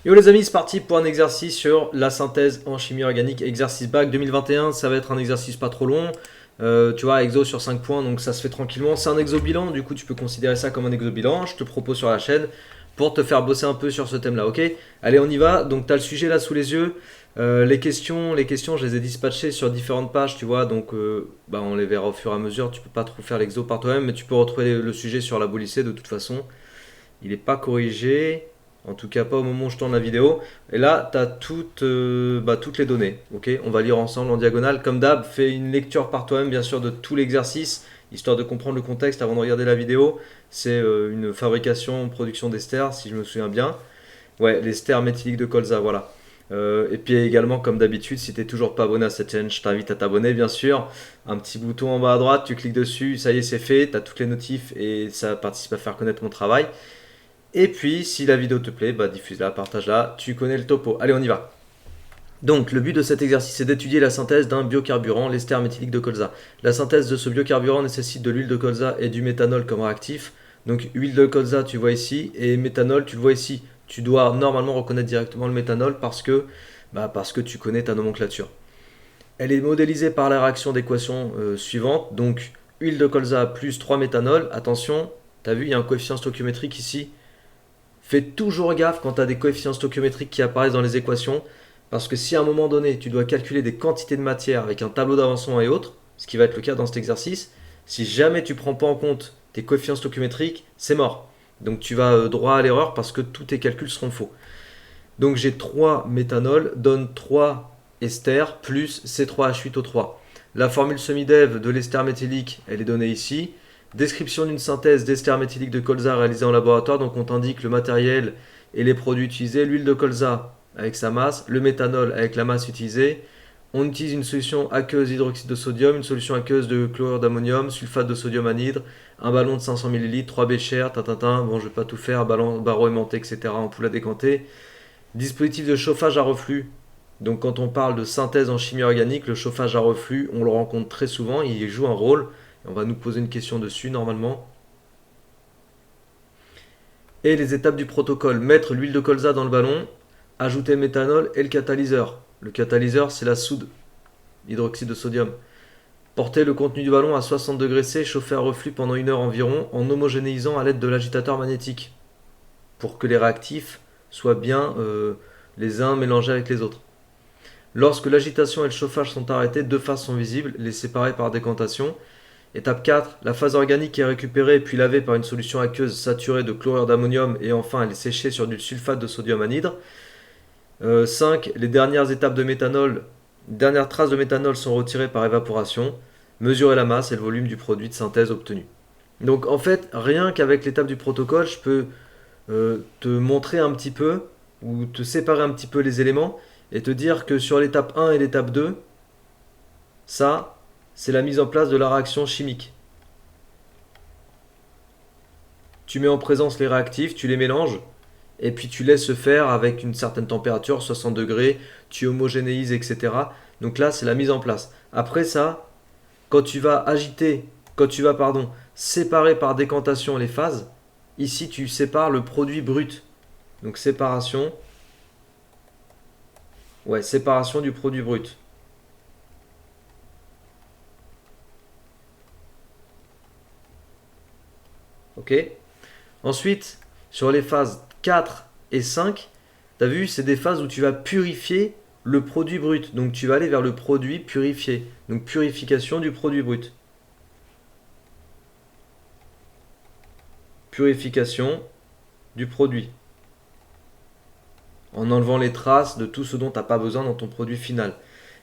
Yo les amis, c'est parti pour un exercice sur la synthèse en chimie organique, exercice bac 2021, ça va être un exercice pas trop long, tu vois, exo sur 5 points, donc ça se fait tranquillement, c'est un exo bilan, du coup tu peux considérer ça comme un exo bilan, je te propose sur la chaîne pour te faire bosser un peu sur ce thème là, ok? Allez on y va, donc tu as le sujet là sous les yeux, les questions je les ai dispatchées sur différentes pages, tu vois, donc on les verra au fur et à mesure, tu peux pas trop faire l'exo par toi-même, mais tu peux retrouver le sujet sur la lycée de toute façon. Il n'est pas corrigé, en tout cas pas au moment où je tourne la vidéo. Et là, tu as toutes les données. Ok, on va lire ensemble en diagonale. Comme d'hab, fais une lecture par toi-même, bien sûr, de tout l'exercice, histoire de comprendre le contexte avant de regarder la vidéo. C'est une fabrication, production d'ester, si je me souviens bien. Ouais, l'ester méthylique de colza, voilà. Et puis également, comme d'habitude, si tu n'es toujours pas abonné à cette chaîne, je t'invite à t'abonner, bien sûr. Un petit bouton en bas à droite, tu cliques dessus, ça y est, c'est fait. Tu as toutes les notifs et ça participe à faire connaître mon travail. Et puis, si la vidéo te plaît, diffuse-la, partage-la, tu connais le topo. Allez, on y va. Donc, le but de cet exercice est d'étudier la synthèse d'un biocarburant, l'ester méthylique de colza. La synthèse de ce biocarburant nécessite de l'huile de colza et du méthanol comme réactifs. Donc, huile de colza, tu vois ici, et méthanol, tu le vois ici. Tu dois normalement reconnaître directement le méthanol parce que tu connais ta nomenclature. Elle est modélisée par la réaction d'équation suivante. Donc, huile de colza plus 3 méthanol. Attention, tu as vu, il y a un coefficient stoichiométrique ici. Fais toujours gaffe quand tu as des coefficients stoichiométriques qui apparaissent dans les équations, parce que si à un moment donné tu dois calculer des quantités de matière avec un tableau d'avancement et autres, ce qui va être le cas dans cet exercice, si jamais tu ne prends pas en compte tes coefficients stoichiométriques, c'est mort. Donc tu vas droit à l'erreur parce que tous tes calculs seront faux. Donc j'ai 3 méthanol, donne 3 ester plus C3H8O3. La formule semi-dev de l'ester méthylique, elle est donnée ici. Description d'une synthèse d'ester méthylique de colza réalisée en laboratoire. Donc on t'indique le matériel et les produits utilisés. L'huile de colza avec sa masse, le méthanol avec la masse utilisée. On utilise une solution aqueuse d'hydroxyde de sodium, une solution aqueuse de chlorure d'ammonium, sulfate de sodium anhydre, un ballon de 500 ml, 3 béchères, bon je vais pas tout faire, ballon, barreau aimanté, etc. Ampoule à décanter. Dispositif de chauffage à reflux. Donc quand on parle de synthèse en chimie organique, le chauffage à reflux, on le rencontre très souvent, il joue un rôle. On va nous poser une question dessus normalement. Et les étapes du protocole. Mettre l'huile de colza dans le ballon, ajouter le méthanol et le catalyseur. Le catalyseur, c'est la soude, hydroxyde de sodium. Porter le contenu du ballon à 60 degrés C, chauffer à reflux pendant 1 heure environ, en homogénéisant à l'aide de l'agitateur magnétique, pour que les réactifs soient bien les uns mélangés avec les autres. Lorsque l'agitation et le chauffage sont arrêtés, deux phases sont visibles, les séparer par décantation. Étape 4, la phase organique est récupérée puis lavée par une solution aqueuse saturée de chlorure d'ammonium et enfin elle est séchée sur du sulfate de sodium anhydre. 5, les dernières étapes de méthanol, dernières traces de méthanol sont retirées par évaporation. Mesurer la masse et le volume du produit de synthèse obtenu. Donc en fait, rien qu'avec l'étape du protocole, je peux te montrer un petit peu ou te séparer un petit peu les éléments et te dire que sur l'étape 1 et l'étape 2, ça, c'est la mise en place de la réaction chimique. Tu mets en présence les réactifs, tu les mélanges, et puis tu laisses se faire avec une certaine température, 60 degrés, tu homogénéises, etc. Donc là, c'est la mise en place. Après ça, quand tu vas agiter, séparer par décantation les phases, ici tu sépares le produit brut. Donc séparation du produit brut. Ok. Ensuite, sur les phases 4 et 5, tu as vu, c'est des phases où tu vas purifier le produit brut. Donc tu vas aller vers le produit purifié. Donc purification du produit brut. Purification du produit. En enlevant les traces de tout ce dont tu n'as pas besoin dans ton produit final.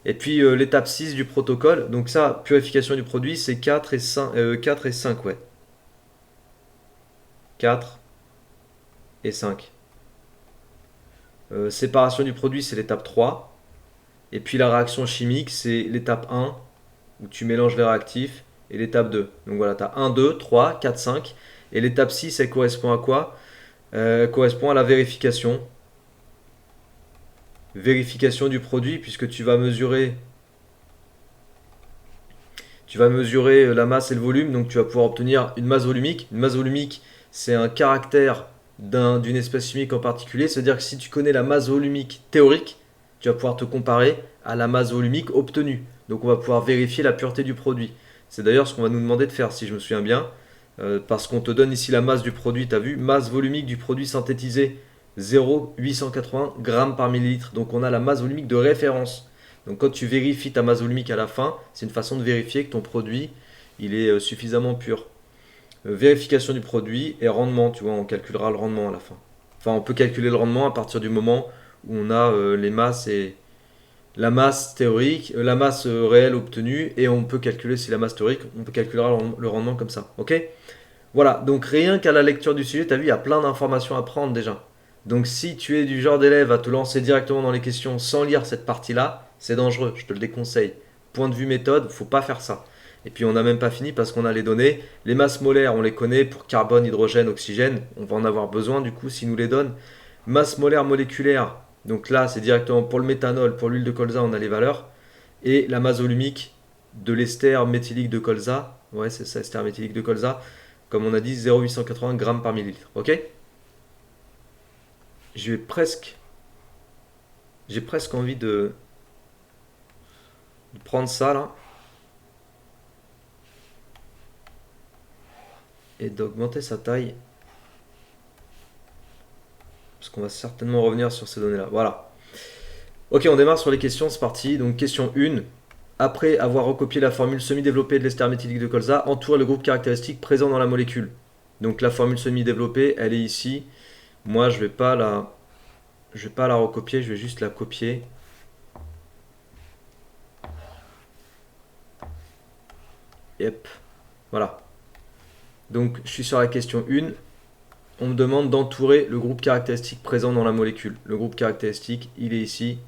Et puis l'étape 6 du protocole, donc ça, purification du produit, c'est 4 et 5, ouais. 4 et 5. Séparation du produit, c'est l'étape 3. Et puis la réaction chimique, c'est l'étape 1, où tu mélanges les réactifs, et l'étape 2. Donc voilà, tu as 1, 2, 3, 4, 5. Et l'étape 6, elle correspond à quoi? Elle correspond à la vérification. Vérification du produit, puisque tu vas mesurer la masse et le volume, donc tu vas pouvoir obtenir une masse volumique. Une masse volumique, c'est un caractère d'une espèce chimique en particulier. C'est-à-dire que si tu connais la masse volumique théorique, tu vas pouvoir te comparer à la masse volumique obtenue. Donc on va pouvoir vérifier la pureté du produit. C'est d'ailleurs ce qu'on va nous demander de faire, si je me souviens bien, parce qu'on te donne ici la masse du produit, tu as vu, masse volumique du produit synthétisé 0,880 grammes par millilitre. Donc on a la masse volumique de référence. Donc quand tu vérifies ta masse volumique à la fin, c'est une façon de vérifier que ton produit il est suffisamment pur. Vérification du produit et rendement, tu vois, on calculera le rendement à la fin. Enfin, on peut calculer le rendement à partir du moment où on a les masses et la masse théorique, la masse réelle obtenue, et on peut calculer si la masse théorique, on peut calculer le rendement comme ça. Ok. Voilà, donc rien qu'à la lecture du sujet, tu as vu, il y a plein d'informations à prendre déjà. Donc si tu es du genre d'élève à te lancer directement dans les questions sans lire cette partie-là, c'est dangereux, je te le déconseille. Point de vue méthode, faut pas faire ça. Et puis on n'a même pas fini parce qu'on a les données. Les masses molaires, on les connaît pour carbone, hydrogène, oxygène. On va en avoir besoin du coup s'ils nous les donnent. Masse molaire moléculaire, donc là c'est directement pour le méthanol, pour l'huile de colza, on a les valeurs. Et la masse volumique de l'ester méthylique de colza, ouais c'est ça, ester méthylique de colza, comme on a dit, 0,880 grammes par millilitre. Ok. J'ai presque, j'ai presque envie de prendre ça là et d'augmenter sa taille. Parce qu'on va certainement revenir sur ces données-là. Voilà. Ok, on démarre sur les questions, c'est parti. Donc question 1. Après avoir recopié la formule semi-développée de l'ester méthylique de colza, entoure le groupe caractéristique présent dans la molécule. Donc la formule semi-développée, elle est ici. Moi, je vais pas la recopier, je vais juste la copier. Yep. Voilà. Donc je suis sur la question 1. On me demande d'entourer le groupe caractéristique présent dans la molécule. Le groupe caractéristique, il est ici,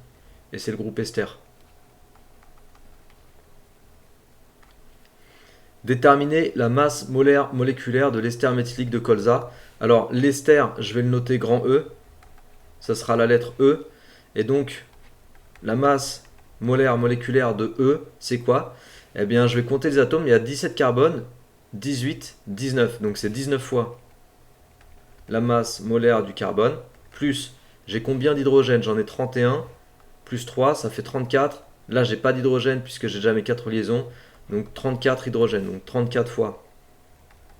et c'est le groupe ester. Déterminer la masse molaire moléculaire de l'ester méthylique de colza. Alors l'ester, je vais le noter grand E, ça sera la lettre E, et donc la masse molaire moléculaire de E, c'est quoi? Eh bien je vais compter les atomes, il y a 17 carbone, 18, 19, donc c'est 19 fois la masse molaire du carbone, plus j'ai combien d'hydrogène? J'en ai 31, plus 3, ça fait 34. Là, j'ai pas d'hydrogène puisque j'ai déjà mes 4 liaisons. Donc 34 hydrogènes, donc 34 fois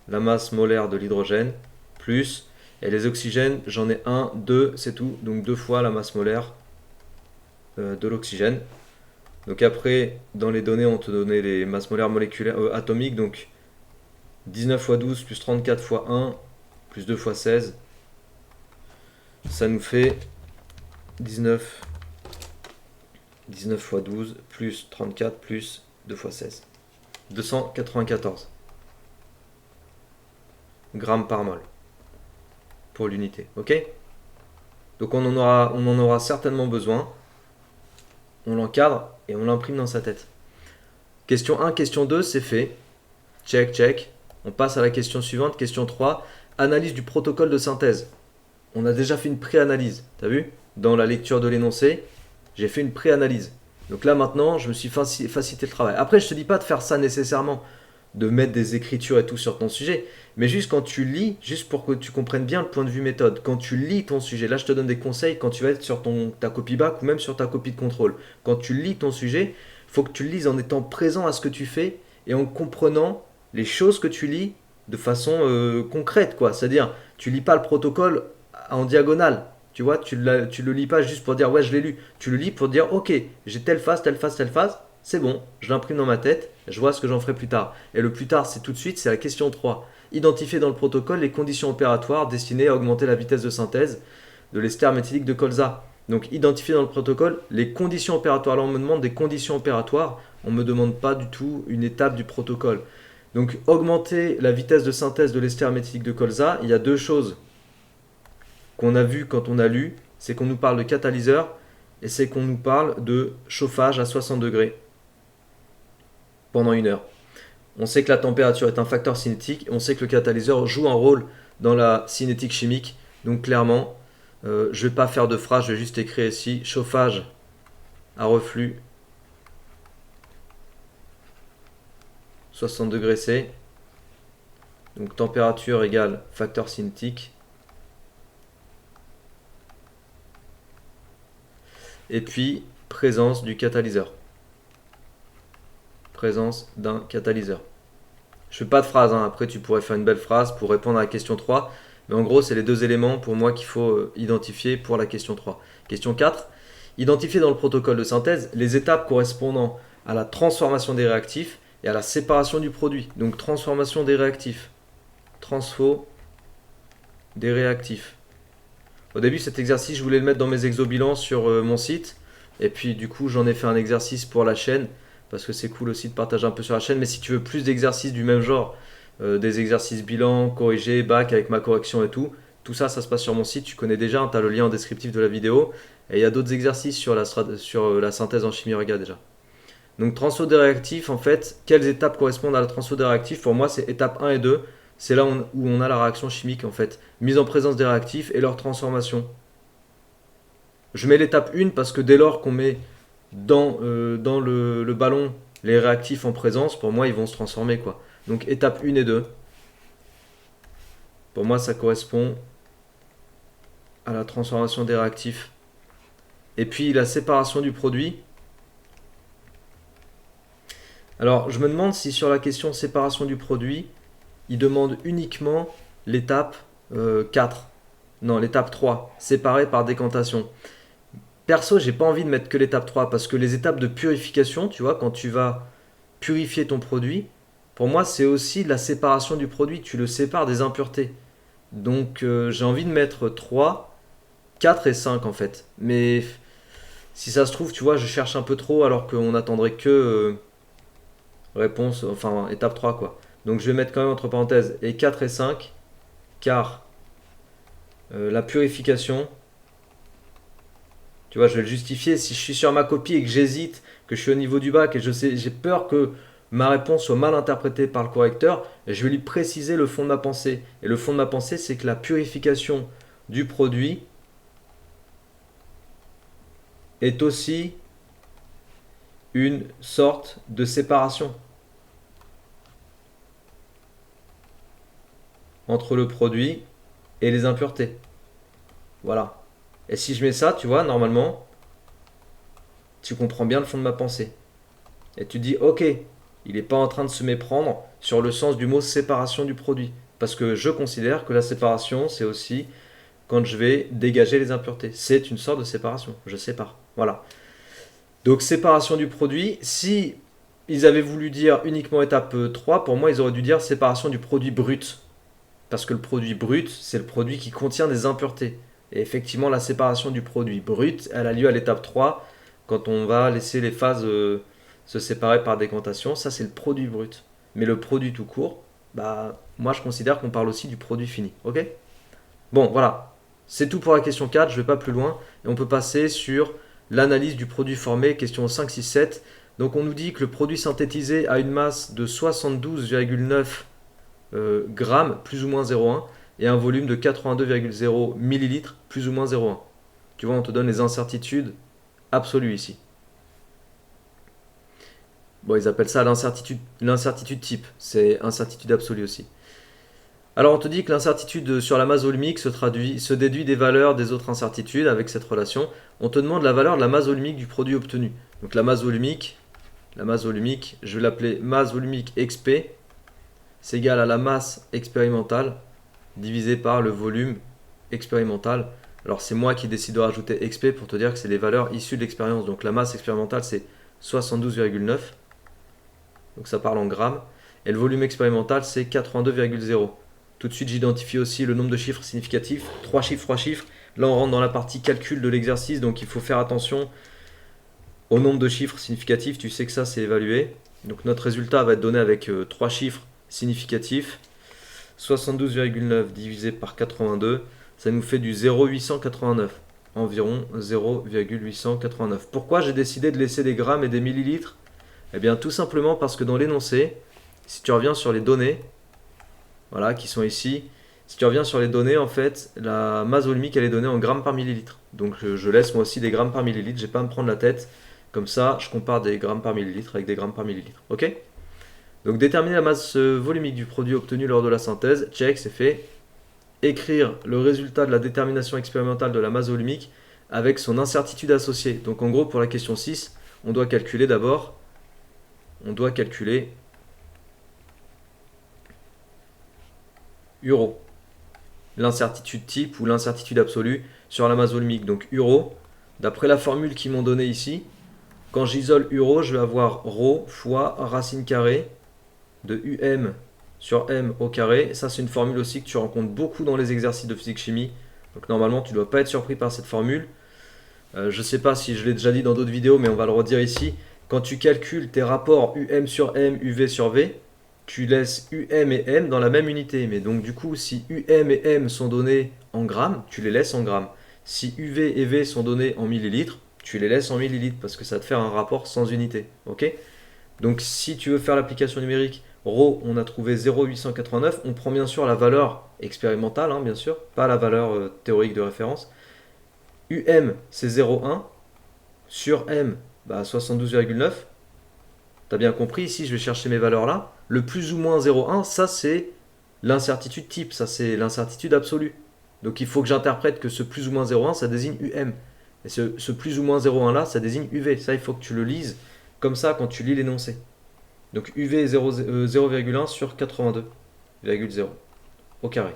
la masse molaire de l'hydrogène, plus, et les oxygènes, j'en ai 1, 2, c'est tout. Donc 2 fois la masse molaire de l'oxygène. Donc après, dans les données, on te donnait les masses molaires moléculaires atomiques. Donc 19 fois 12 plus 34 fois 1 plus 2 fois 16. Ça nous fait 19 fois 12 plus 34 plus 2 fois 16. 294 grammes par mol pour l'unité. Ok. Donc on en aura certainement besoin. On l'encadre et on l'imprime dans sa tête. Question 1, question 2, c'est fait. Check, check. On passe à la question suivante, question 3. Analyse du protocole de synthèse. On a déjà fait une pré-analyse. T'as vu? Dans la lecture de l'énoncé, j'ai fait une pré-analyse. Donc là maintenant, je me suis facilité le travail. Après, je te dis pas de faire ça nécessairement, de mettre des écritures et tout sur ton sujet, mais juste quand tu lis, juste pour que tu comprennes bien le point de vue méthode, quand tu lis ton sujet, là je te donne des conseils quand tu vas être sur ta copie bac ou même sur ta copie de contrôle. Quand tu lis ton sujet, il faut que tu le lises en étant présent à ce que tu fais et en comprenant les choses que tu lis de façon concrète, quoi. C'est-à-dire, tu lis pas le protocole en diagonale. Tu vois, tu le lis pas juste pour dire ouais, je l'ai lu. Tu le lis pour dire ok, j'ai telle phase, telle phase, telle phase. C'est bon, je l'imprime dans ma tête, je vois ce que j'en ferai plus tard. Et le plus tard, c'est tout de suite, c'est la question 3. Identifier dans le protocole les conditions opératoires destinées à augmenter la vitesse de synthèse de l'ester méthylique de colza. Donc identifier dans le protocole les conditions opératoires. Là, on me demande des conditions opératoires, on ne me demande pas du tout une étape du protocole. Donc augmenter la vitesse de synthèse de l'ester méthylique de colza, il y a deux choses qu'on a vues quand on a lu, c'est qu'on nous parle de catalyseur et c'est qu'on nous parle de chauffage à 60 degrés pendant 1 heure. On sait que la température est un facteur cinétique et on sait que le catalyseur joue un rôle dans la cinétique chimique. Donc clairement, je ne vais pas faire de phrase, je vais juste écrire ici chauffage à reflux 60 degrés C. Donc température égale facteur cinétique et puis présence du catalyseur. Présence d'un catalyseur. Je fais pas de phrase, hein. Après tu pourrais faire une belle phrase pour répondre à la question 3. Mais en gros, c'est les deux éléments pour moi qu'il faut identifier pour la question 3. Question 4. Identifier dans le protocole de synthèse les étapes correspondant à la transformation des réactifs et à la séparation du produit. Donc transformation des réactifs. Transfo des réactifs. Au début, cet exercice, je voulais le mettre dans mes exobilans sur mon site. Et puis du coup, j'en ai fait un exercice pour la chaîne. Parce que c'est cool aussi de partager un peu sur la chaîne. Mais si tu veux plus d'exercices du même genre, des exercices bilan, corrigés, bac avec ma correction et tout ça, ça se passe sur mon site. Tu connais déjà, hein, tu as le lien en descriptif de la vidéo. Et il y a d'autres exercices sur la synthèse en chimie orga déjà. Donc transfo des réactifs, en fait, quelles étapes correspondent à la transfo des réactifs? Pour moi, c'est étape 1 et 2. C'est là où on a la réaction chimique, en fait. Mise en présence des réactifs et leur transformation. Je mets l'étape 1 parce que dès lors qu'on met dans le ballon les réactifs en présence, pour moi, ils vont se transformer, quoi. Donc étape 1 et 2. Pour moi, ça correspond à la transformation des réactifs. Et puis la séparation du produit. Alors, je me demande si sur la question séparation du produit, il demande uniquement l'étape 4. Non, l'étape 3, séparée par décantation. Perso, j'ai pas envie de mettre que l'étape 3 parce que les étapes de purification, tu vois, quand tu vas purifier ton produit, pour moi, c'est aussi la séparation du produit. Tu le sépares des impuretés. Donc, j'ai envie de mettre 3, 4 et 5 en fait. Mais si ça se trouve, tu vois, je cherche un peu trop alors qu'on attendrait que réponse, enfin étape 3 quoi. Donc je vais mettre quand même entre parenthèses et 4 et 5 car la purification, tu vois, je vais le justifier. Si je suis sur ma copie et que j'hésite, que je suis au niveau du bac et j'ai peur que ma réponse soit mal interprétée par le correcteur, je vais lui préciser le fond de ma pensée. Et le fond de ma pensée, c'est que la purification du produit est aussi une sorte de séparation entre le produit et les impuretés. Voilà. Et si je mets ça, tu vois, normalement, tu comprends bien le fond de ma pensée. Et tu dis, ok, il n'est pas en train de se méprendre sur le sens du mot séparation du produit. Parce que je considère que la séparation, c'est aussi quand je vais dégager les impuretés. C'est une sorte de séparation, je sépare. Voilà. Donc séparation du produit, si ils avaient voulu dire uniquement étape 3, pour moi ils auraient dû dire séparation du produit brut. Parce que le produit brut, c'est le produit qui contient des impuretés. Et effectivement, la séparation du produit brut, elle a lieu à l'étape 3, quand on va laisser les phases se séparer par décantation. Ça, c'est le produit brut. Mais le produit tout court, bah, moi, je considère qu'on parle aussi du produit fini. Ok? Bon, voilà. C'est tout pour la question 4, je ne vais pas plus loin. Et on peut passer sur l'analyse du produit formé, question 5, 6, 7. Donc, on nous dit que le produit synthétisé a une masse de 72,9 grammes, plus ou moins 0,1, et un volume de 82,0 millilitres, plus ou moins 0,1. Tu vois, on te donne les incertitudes absolues ici. Bon, ils appellent ça l'incertitude type, c'est incertitude absolue aussi. Alors on te dit que l'incertitude sur la masse volumique se déduit des valeurs des autres incertitudes avec cette relation. On te demande la valeur de la masse volumique du produit obtenu. Donc la masse volumique, je vais l'appeler masse volumique XP, c'est égal à la masse expérimentale divisé par le volume expérimental. Alors c'est moi qui décide de rajouter XP pour te dire que c'est les valeurs issues de l'expérience. Donc la masse expérimentale c'est 72,9. Donc ça parle en grammes. Et le volume expérimental c'est 82,0. Tout de suite j'identifie aussi le nombre de chiffres significatifs. 3 chiffres, 3 chiffres. Là on rentre dans la partie calcul de l'exercice. Donc il faut faire attention au nombre de chiffres significatifs. Tu sais que ça c'est évalué. Donc notre résultat va être donné avec 3 chiffres significatifs. 72,9 divisé par 82, ça nous fait du 0,889. Environ 0,889. Pourquoi j'ai décidé de laisser des grammes et des millilitres? Eh bien tout simplement parce que dans l'énoncé, si tu reviens sur les données, voilà, qui sont ici, si tu reviens sur les données, en fait, la masse volumique, elle est donnée en grammes par millilitre. Donc je laisse moi aussi des grammes par millilitre, j'ai pas à me prendre la tête. Comme ça, je compare des grammes par millilitre avec des grammes par millilitre. Ok? Donc déterminer la masse volumique du produit obtenu lors de la synthèse, check, c'est fait. Écrire le résultat de la détermination expérimentale de la masse volumique avec son incertitude associée. Donc en gros, pour la question 6, on doit calculer d'abord, euro, l'incertitude type ou l'incertitude absolue sur la masse volumique. Donc euro, d'après la formule qu'ils m'ont donnée ici, quand j'isole euro, je vais avoir ρ fois racine carrée de um sur m au carré. Ça, c'est une formule aussi que tu rencontres beaucoup dans les exercices de physique-chimie. Donc normalement, tu ne dois pas être surpris par cette formule. Je ne sais pas si je l'ai déjà dit dans d'autres vidéos, mais on va le redire ici. Quand tu calcules tes rapports um sur m, uv sur v, tu laisses um et m dans la même unité. Mais donc du coup, si um et m sont donnés en grammes, tu les laisses en grammes. Si uv et v sont donnés en millilitres, tu les laisses en millilitres parce que ça va te faire un rapport sans unité. Ok? Donc si tu veux faire l'application numérique, ρ, on a trouvé 0,889. On prend bien sûr la valeur expérimentale, hein, bien sûr, pas la valeur théorique de référence. c'est 0,1. Sur m, 72,9. T'as bien compris, ici je vais chercher mes valeurs là. Le plus ou moins 0,1, ça c'est l'incertitude type, ça c'est l'incertitude absolue. Donc il faut que j'interprète que ce plus ou moins 0,1, ça désigne et ce plus ou moins 0,1 là, ça désigne Ça, il faut que tu le lises comme ça quand tu lis l'énoncé. Donc UV est 0,1 sur 82,0 au carré.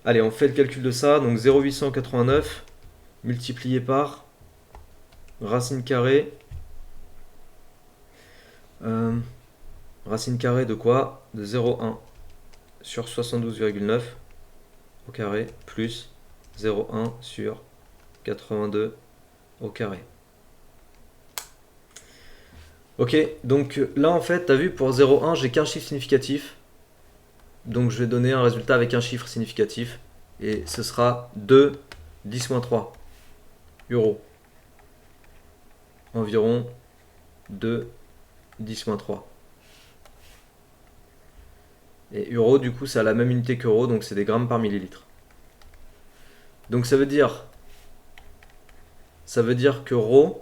Allez, on fait le calcul de ça. Donc 0,889 multiplié par racine carrée. Racine carrée de quoi? De 0,1 sur 72,9 au carré plus 0,1 sur 82 au carré. Ok, donc là en fait, tu as vu, pour 0,1, j'ai qu'un chiffre significatif. Donc je vais donner un résultat avec un chiffre significatif. Et ce sera 2 10-3 euros. Environ 2 10-3. Et euro, du coup, c'est à la même unité qu'euro, donc c'est des grammes par millilitre. Donc ça veut dire que ρ,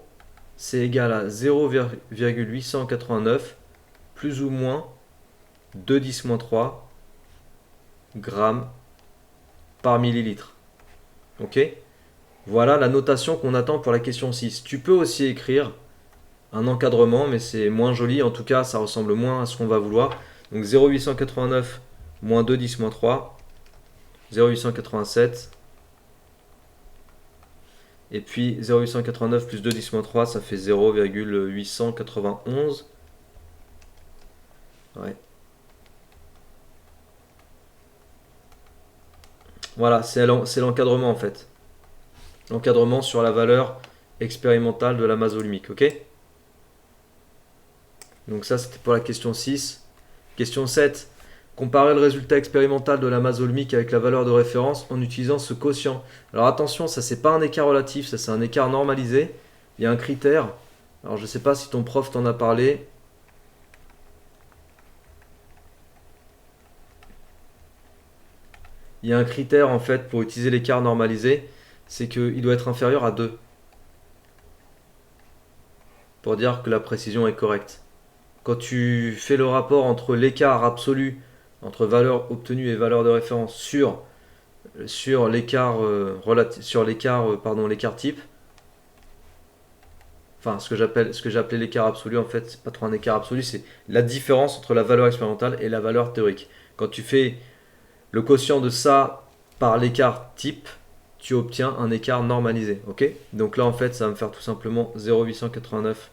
c'est égal à 0,889 plus ou moins 2 10-3 grammes par millilitre. Ok? Voilà la notation qu'on attend pour la question 6. Tu peux aussi écrire un encadrement, mais c'est moins joli. En tout cas, ça ressemble moins à ce qu'on va vouloir. Donc 0,889 moins 2 10-3, 0,887. Et puis 0,889 plus 2 10-3, ça fait 0,891. Ouais. Voilà, c'est l'encadrement en fait. L'encadrement sur la valeur expérimentale de la masse volumique, ok? Donc ça, c'était pour la question 6. Question 7. Comparer le résultat expérimental de la masse volumique avec la valeur de référence en utilisant ce quotient. Alors attention, ça c'est pas un écart relatif, ça c'est un écart normalisé. Il y a un critère. Alors je sais pas si ton prof t'en a parlé. Il y a un critère en fait pour utiliser l'écart normalisé, c'est qu'il doit être inférieur à 2. Pour dire que la précision est correcte. Quand tu fais le rapport entre l'écart absolu entre valeur obtenue et valeur de référence sur l'écart l'écart type, enfin ce que j'ai appelé l'écart absolu, en fait c'est pas trop un écart absolu, c'est la différence entre la valeur expérimentale et la valeur théorique. Quand tu fais le quotient de ça par l'écart type, tu obtiens un écart normalisé. Ok? Donc là en fait ça va me faire tout simplement 0,889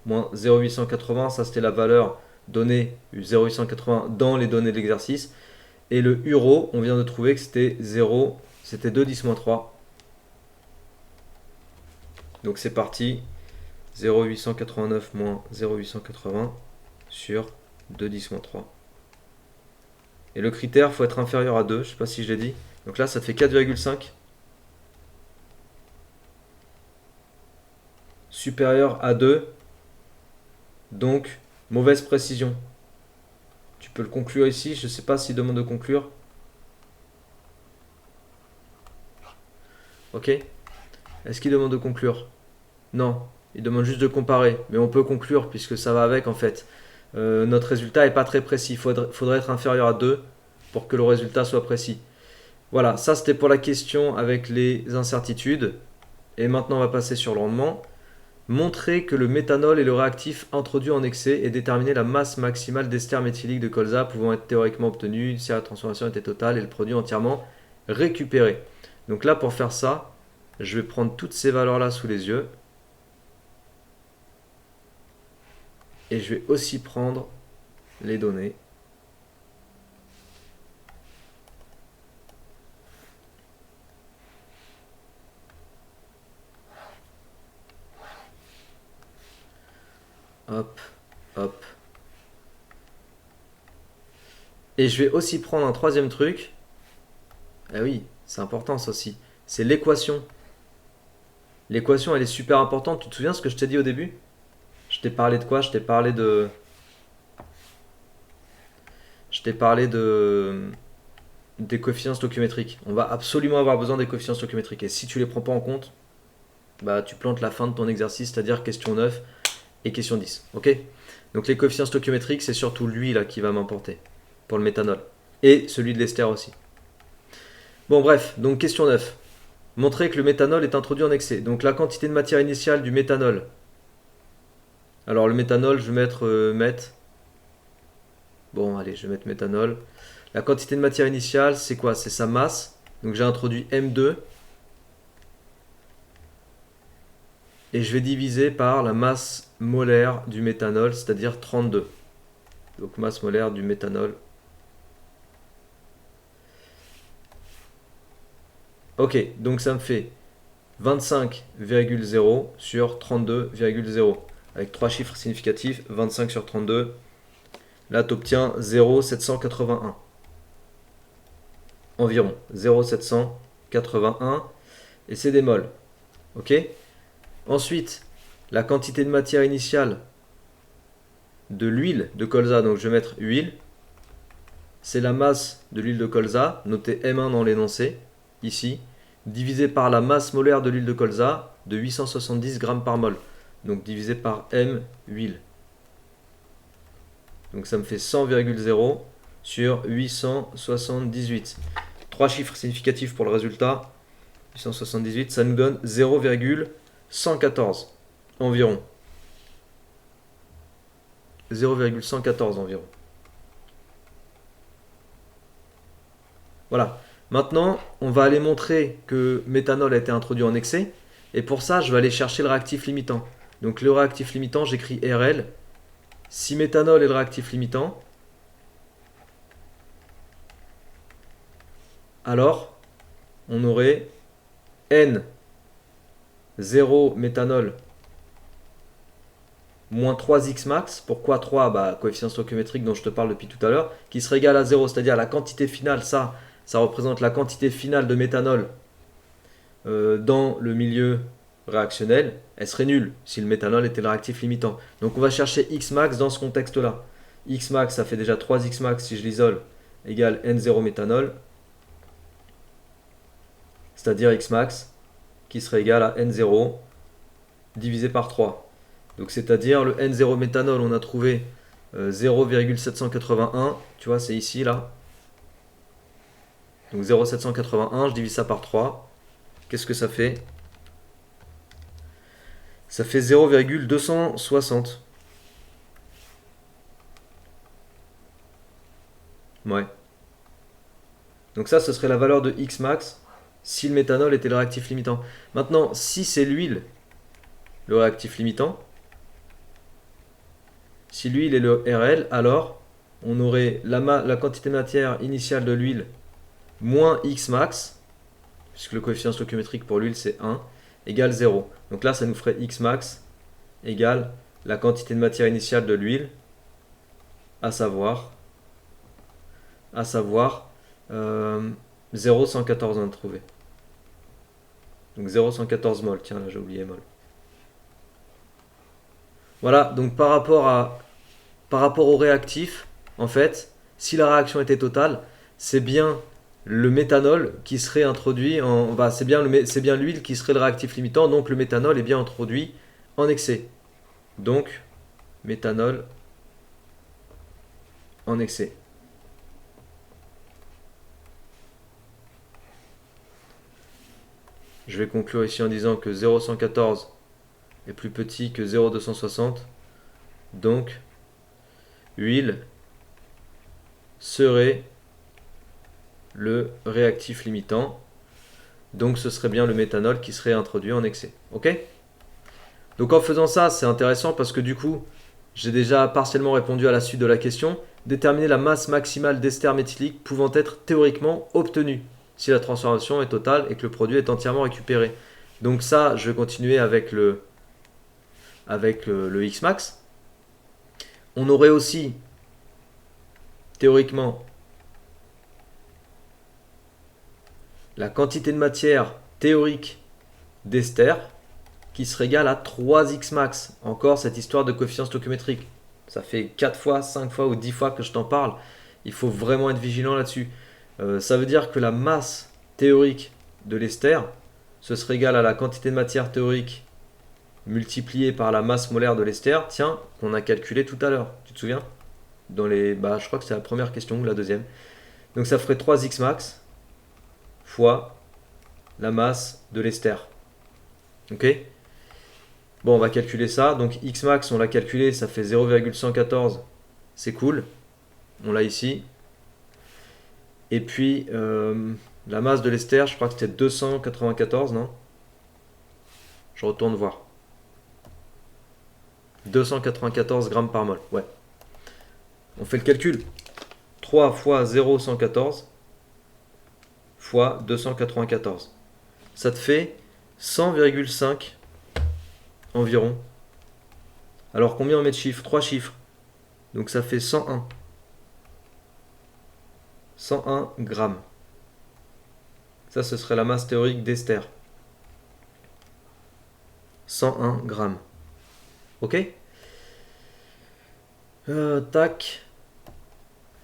moins 0,880, ça c'était la valeur donnée 0,880 dans les données de l'exercice. Et le euro, on vient de trouver que c'était 0, c'était 2 10-3. Donc c'est parti, 0,889 moins 0,880 sur 2 10-3. Et le critère, il faut être inférieur à 2, je ne sais pas si je l'ai dit. Donc là, ça te fait 4,5. Supérieur à 2. Donc, mauvaise précision. Tu peux le conclure ici, je ne sais pas s'il demande de conclure. Ok? Est-ce qu'il demande de conclure? Non, il demande juste de comparer. Mais on peut conclure puisque ça va avec en fait. Notre résultat n'est pas très précis. Il faudrait être inférieur à 2 pour que le résultat soit précis. Voilà, ça c'était pour la question avec les incertitudes. Et maintenant, on va passer sur le rendement. Montrer que le méthanol est le réactif introduit en excès et déterminer la masse maximale d'ester méthylique de colza pouvant être théoriquement obtenue si la transformation était totale et le produit entièrement récupéré. Donc là, pour faire ça, je vais prendre toutes ces valeurs-là sous les yeux. Et je vais aussi prendre les données. Hop, hop. Et je vais aussi prendre un troisième truc. Ah oui, c'est important ça aussi. C'est l'équation. L'équation, elle est super importante. Tu te souviens ce que je t'ai dit au début? Je t'ai parlé de quoi? Je t'ai parlé de... Je t'ai parlé de... des coefficients stoichiométriques. On va absolument avoir besoin des coefficients stoichiométriques. Et si tu les prends pas en compte, bah tu plantes la fin de ton exercice, c'est-à-dire question 9 et question 10. Ok? Donc les coefficients stoichiométriques, c'est surtout lui là qui va m'importer pour le méthanol. Et celui de l'ester aussi. Bon bref, donc question 9. Montrer que le méthanol est introduit en excès. Donc la quantité de matière initiale du méthanol. Alors le méthanol, je vais mettre meth. Bon allez, je vais mettre méthanol. La quantité de matière initiale, c'est quoi? C'est sa masse. Donc j'ai introduit M2. Et je vais diviser par la masse molaire du méthanol, c'est-à-dire 32. Donc masse molaire du méthanol. Ok, donc ça me fait 25,0 sur 32,0. Avec trois chiffres significatifs, 25 sur 32. Là, tu obtiens 0,781. Environ 0,781. Et c'est des moles. Ok? Ensuite, la quantité de matière initiale de l'huile de colza, donc je vais mettre huile. C'est la masse de l'huile de colza, notée M1 dans l'énoncé, ici, divisé par la masse molaire de l'huile de colza de 870 grammes par mol. Donc divisé par M, huile. Donc ça me fait 100,0 sur 878. Trois chiffres significatifs pour le résultat. 878, ça nous donne 0,114 environ. 0,114 environ. Voilà. Maintenant, on va aller montrer que méthanol a été introduit en excès. Et pour ça, je vais aller chercher le réactif limitant. Donc le réactif limitant, j'écris RL. Si méthanol est le réactif limitant, alors on aurait N 0 méthanol moins 3x max. Pourquoi 3? Bah, coefficient stoichiométrique dont je te parle depuis tout à l'heure, qui serait égal à 0, c'est-à-dire la quantité finale, ça représente la quantité finale de méthanol dans le milieu réactionnel. Elle serait nulle si le méthanol était le réactif limitant. Donc on va chercher x max dans ce contexte-là. X max, ça fait déjà 3x max si je l'isole, égale N0 méthanol, c'est-à-dire x max, qui serait égal à N0 divisé par 3. Donc c'est-à-dire le N0 méthanol, on a trouvé 0,781, tu vois, c'est ici, là. Donc 0,781, je divise ça par 3. Qu'est-ce que ça fait? Ça fait 0,260. Ouais. Donc ça, ce serait la valeur de X max si le méthanol était le réactif limitant. Maintenant, si c'est l'huile le réactif limitant, si l'huile est le RL, alors on aurait la quantité de matière initiale de l'huile moins X max, puisque le coefficient stoichiométrique pour l'huile c'est 1, égale 0. Donc là, ça nous ferait X max égale la quantité de matière initiale de l'huile, à savoir 0,114 on a trouvé. Donc 0,114 mol. Tiens, là j'ai oublié mol. Voilà, donc par rapport au réactif, en fait, si la réaction était totale, c'est bien le méthanol qui serait introduit en. Bah, c'est bien l'huile qui serait le réactif limitant, donc le méthanol est bien introduit en excès. Donc, méthanol en excès. Je vais conclure ici en disant que 0,114 est plus petit que 0,260. Donc, huile serait le réactif limitant. Donc, ce serait bien le méthanol qui serait introduit en excès. Ok? Donc, en faisant ça, c'est intéressant parce que du coup, j'ai déjà partiellement répondu à la suite de la question. Déterminer la masse maximale d'ester méthylique pouvant être théoriquement obtenue si la transformation est totale et que le produit est entièrement récupéré. Donc ça, je vais continuer avec le Xmax. On aurait aussi, théoriquement, la quantité de matière théorique d'ester qui serait égale à 3x max. Encore cette histoire de coefficient stoichiométrique. Ça fait 4 fois, 5 fois ou 10 fois que je t'en parle. Il faut vraiment être vigilant là-dessus. Ça veut dire que la masse théorique de l'ester, ce serait égal à la quantité de matière théorique multipliée par la masse molaire de l'ester, tiens, qu'on a calculé tout à l'heure. Tu te souviens? Je crois que c'est la première question ou la deuxième. Donc ça ferait 3x max fois la masse de l'ester. Ok? Bon, on va calculer ça. Donc x max, on l'a calculé, ça fait 0,114. C'est cool. On l'a ici. Et puis, la masse de l'ester, je crois que c'était 294, non? Je retourne voir. 294 grammes par mol. Ouais. On fait le calcul. 3 fois 0,114 fois 294. Ça te fait 100,5 environ. Alors combien on met de chiffres? 3 chiffres. Donc ça fait 101. 101 grammes. Ça, ce serait la masse théorique d'ester. 101 grammes. Ok? Tac.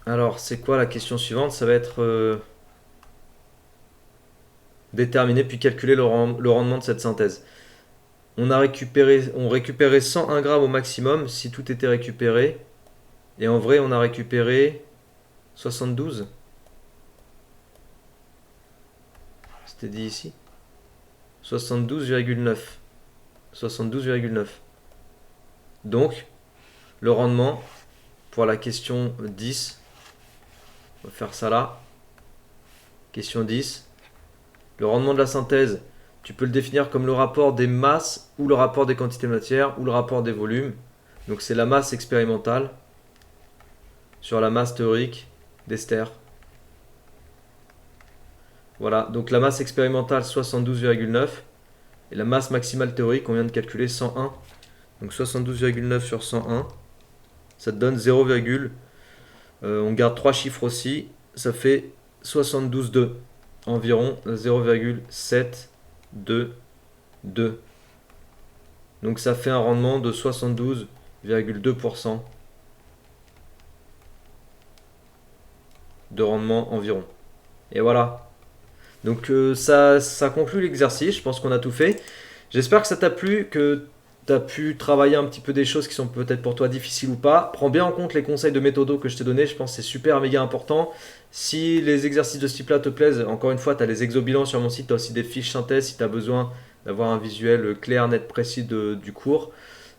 Alors, c'est quoi la question suivante? Ça va être déterminer puis calculer le rendement de cette synthèse. On récupérait 101 grammes au maximum si tout était récupéré. Et en vrai, on a récupéré 72. C'était dit ici. 72,9. 72,9. Donc, le rendement pour la question 10, on va faire ça là. Question 10. Le rendement de la synthèse, tu peux le définir comme le rapport des masses ou le rapport des quantités de matière ou le rapport des volumes. Donc c'est la masse expérimentale sur la masse théorique d'ester. Voilà, donc la masse expérimentale 72,9 et la masse maximale théorique, on vient de calculer 101. Donc 72,9 sur 101, ça te donne 0, on garde 3 chiffres aussi, ça fait 72,2, environ 0,722. Donc ça fait un rendement de 72,2% de rendement environ. Et voilà. Donc ça conclut l'exercice, je pense qu'on a tout fait. J'espère que ça t'a plu, que tu as pu travailler un petit peu des choses qui sont peut-être pour toi difficiles ou pas. Prends bien en compte les conseils de méthodo que je t'ai donnés, je pense que c'est super méga important. Si les exercices de ce type-là te plaisent, encore une fois, tu as les exobilans sur mon site, tu as aussi des fiches synthèse si tu as besoin d'avoir un visuel clair, net, précis du cours.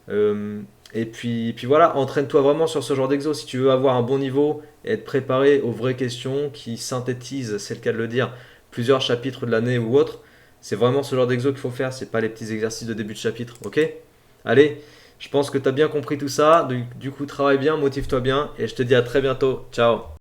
Et puis voilà, entraîne-toi vraiment sur ce genre d'exo si tu veux avoir un bon niveau et être préparé aux vraies questions qui synthétisent, c'est le cas de le dire, plusieurs chapitres de l'année ou autre. C'est vraiment ce genre d'exo qu'il faut faire, c'est pas les petits exercices de début de chapitre, ok? Allez, je pense que tu as bien compris tout ça, du coup travaille bien, motive-toi bien et je te dis à très bientôt, ciao!